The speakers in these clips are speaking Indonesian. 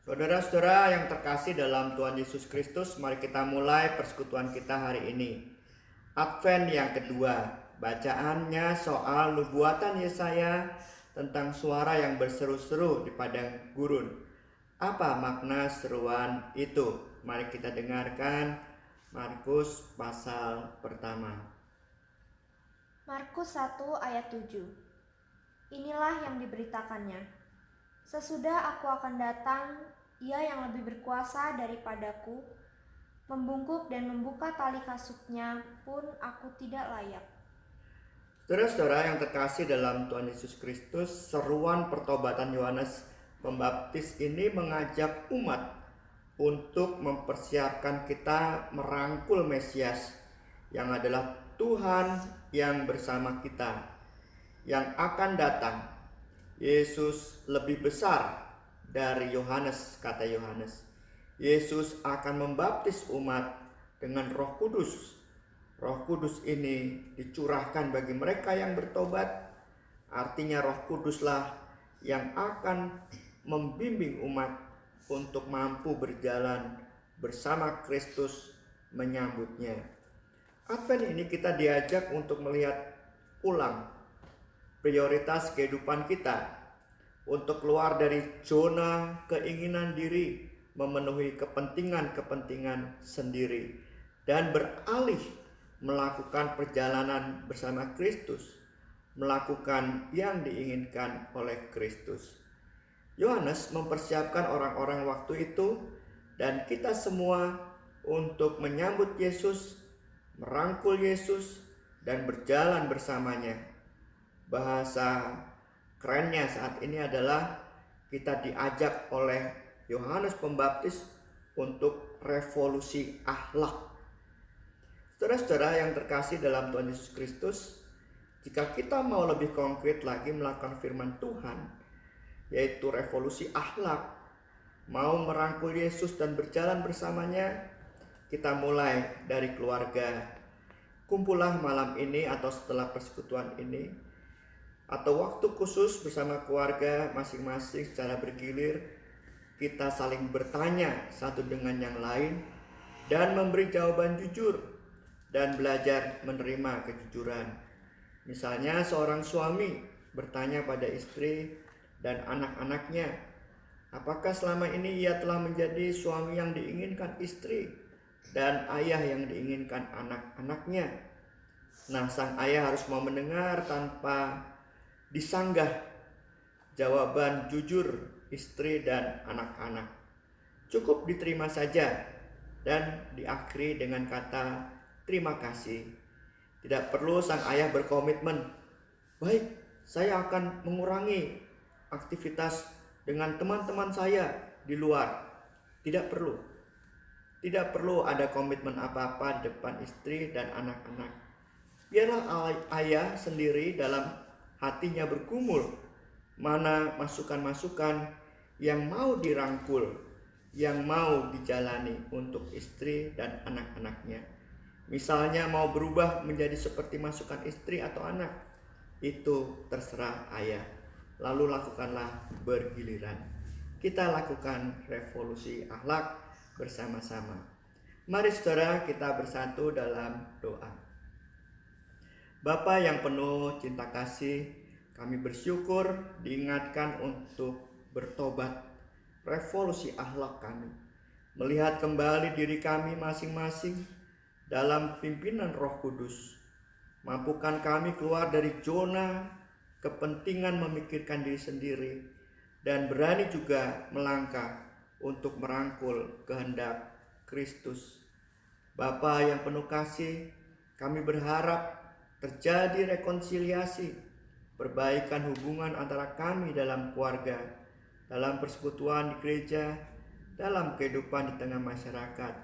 Saudara-saudara yang terkasih dalam Tuhan Yesus Kristus, mari kita mulai persekutuan kita hari ini. Advent yang kedua, bacaannya soal nubuatan Yesaya tentang suara yang berseru-seru di padang gurun. Apa makna seruan itu? Mari kita dengarkan Markus pasal pertama. Markus 1 ayat 7. Inilah yang diberitakannya. Sesudah aku akan datang, ia yang lebih berkuasa daripadaku, membungkuk dan membuka tali kasutnya pun aku tidak layak. Saudara-saudara yang terkasih dalam Tuhan Yesus Kristus, seruan pertobatan Yohanes Pembaptis ini mengajak umat untuk mempersiapkan kita merangkul Mesias yang adalah Tuhan yang bersama kita, yang akan datang. Yesus lebih besar dari Yohanes, kata Yohanes. Yesus akan membaptis umat dengan Roh Kudus. Roh Kudus ini dicurahkan bagi mereka yang bertobat. Artinya Roh Kuduslah yang akan membimbing umat untuk mampu berjalan bersama Kristus menyambutnya. Advent ini kita diajak untuk melihat ulang prioritas kehidupan kita, untuk keluar dari zona keinginan diri, memenuhi kepentingan-kepentingan sendiri, dan beralih melakukan perjalanan bersama Kristus, melakukan yang diinginkan oleh Kristus. Yohanes mempersiapkan orang-orang waktu itu dan kita semua untuk menyambut Yesus, merangkul Yesus, dan berjalan bersamanya. Bahasa kerennya saat ini adalah kita diajak oleh Yohanes Pembaptis untuk revolusi akhlak. Saudara-saudara yang terkasih dalam Tuhan Yesus Kristus, jika kita mau lebih konkret lagi melakukan firman Tuhan, yaitu revolusi akhlak, mau merangkul Yesus dan berjalan bersamanya, kita mulai dari keluarga. Kumpullah malam ini atau setelah persekutuan ini, atau waktu khusus bersama keluarga masing-masing secara bergilir, kita saling bertanya satu dengan yang lain dan memberi jawaban jujur dan belajar menerima kejujuran. Misalnya seorang suami bertanya pada istri dan anak-anaknya, apakah selama ini ia telah menjadi suami yang diinginkan istri dan ayah yang diinginkan anak-anaknya? Nah, sang ayah harus mau mendengar tanpa disanggah jawaban jujur istri dan anak-anak. Cukup diterima saja dan diakhiri dengan kata terima kasih. Tidak perlu sang ayah berkomitmen, baik, saya akan mengurangi aktivitas dengan teman-teman saya di luar. Tidak perlu. Tidak perlu ada komitmen apa-apa di depan istri dan anak-anak. Biarlah ayah sendiri dalam hatinya bergumul mana masukan-masukan yang mau dirangkul, yang mau dijalani untuk istri dan anak-anaknya. Misalnya mau berubah menjadi seperti masukan istri atau anak, itu terserah ayah. Lalu lakukanlah bergiliran. Kita lakukan revolusi akhlak bersama-sama. Mari saudara kita bersatu dalam doa. Bapa yang penuh cinta kasih, kami bersyukur diingatkan untuk bertobat, revolusi akhlak kami, melihat kembali diri kami masing-masing dalam pimpinan Roh Kudus. Mampukan kami keluar dari zona kepentingan memikirkan diri sendiri dan berani juga melangkah untuk merangkul kehendak Kristus. Bapa yang penuh kasih, kami berharap terjadi rekonsiliasi, perbaikan hubungan antara kami dalam keluarga, dalam persekutuan di gereja, dalam kehidupan di tengah masyarakat,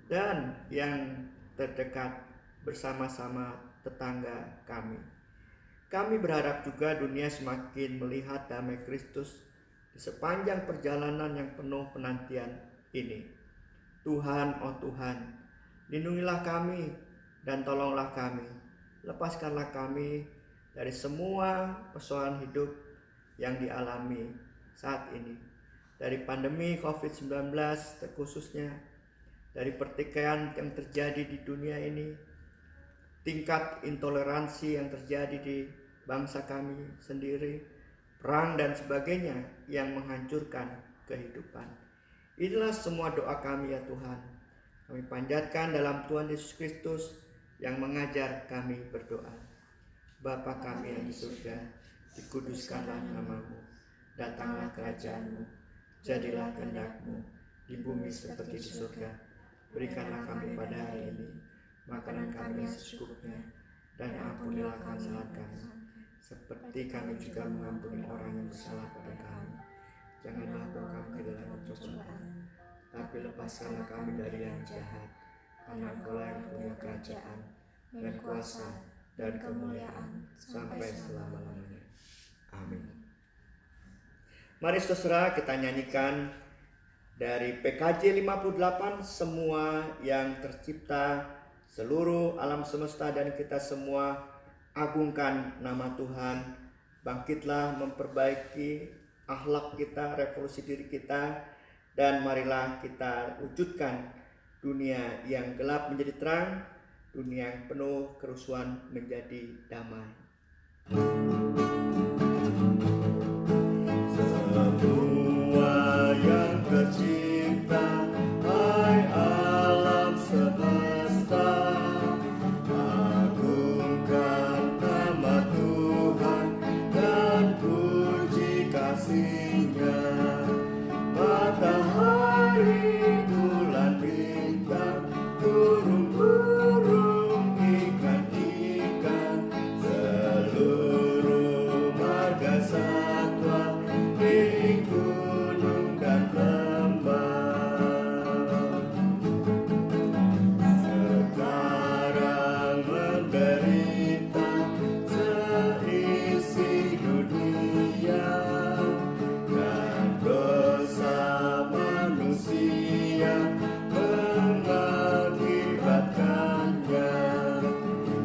dan yang terdekat bersama-sama tetangga kami. Kami berharap juga dunia semakin melihat damai Kristus di sepanjang perjalanan yang penuh penantian ini. Tuhan, oh Tuhan, lindungilah kami dan tolonglah kami. Lepaskanlah kami dari semua persoalan hidup yang dialami saat ini. dari pandemi COVID-19 terkhususnya, dari pertikaian yang terjadi di dunia ini, tingkat intoleransi yang terjadi di bangsa kami sendiri, perang dan sebagainya yang menghancurkan kehidupan. Inilah semua doa kami ya Tuhan. Kami panjatkan dalam Tuhan Yesus Kristus yang mengajar kami berdoa. Bapa kami yang di surga, dikuduskanlah nama-Mu, datanglah kerajaan-Mu, jadilah kehendak-Mu di bumi seperti di surga. Berikanlah kami pada hari ini makanan kami yang secukupnya, dan ampunilah kesalahan kami, seperti kami juga mengampuni orang yang bersalah pada kami. Janganlah bawa kami ke dalam pencobaan, tapi lepaskanlah kami dari yang jahat, karena Engkau yang punya kerajaan dan kuasa dan kemuliaan sampai selama-lamanya. Amin. Mari saudara kita nyanyikan dari PKJ 58, semua yang tercipta, seluruh alam semesta dan kita semua agungkan nama Tuhan. Bangkitlah memperbaiki akhlak kita, revolusi diri kita, dan marilah kita wujudkan dunia yang gelap menjadi terang, dunia yang penuh kerusuhan menjadi damai. Semua yang tercipta, hai alam semesta, agungkan nama Tuhan dan puji kasih-Nya. Matahari, bulan, bintang, burung-burung, ikan-ikan, seluruh marga satwa di gunung dan lembah. Sekarang menderita seisi dunia, dan dosa manusia mengakibatkannya.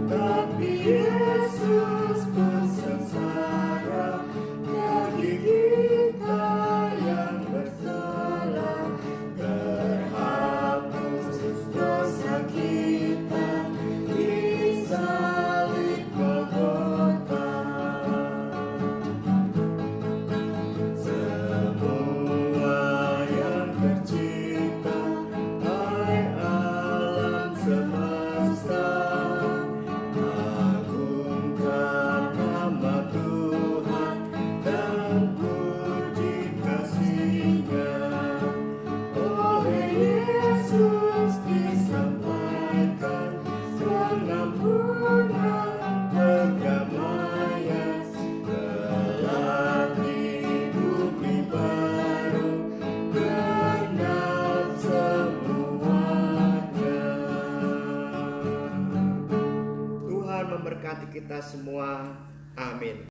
Tapi Yesus pun sengsara bagi kita yang bersalah, terhapus dosa kita di salib Golgota. Semua yang tercipta, hai alam semesta, agungkan nama Tuhan dan puji kasih-Nya. Oleh Yesus disampaikan pengampunan, perdamaian, kelak di bumi baru genap semuanya. Tuhan memberkati kita semua. Amin.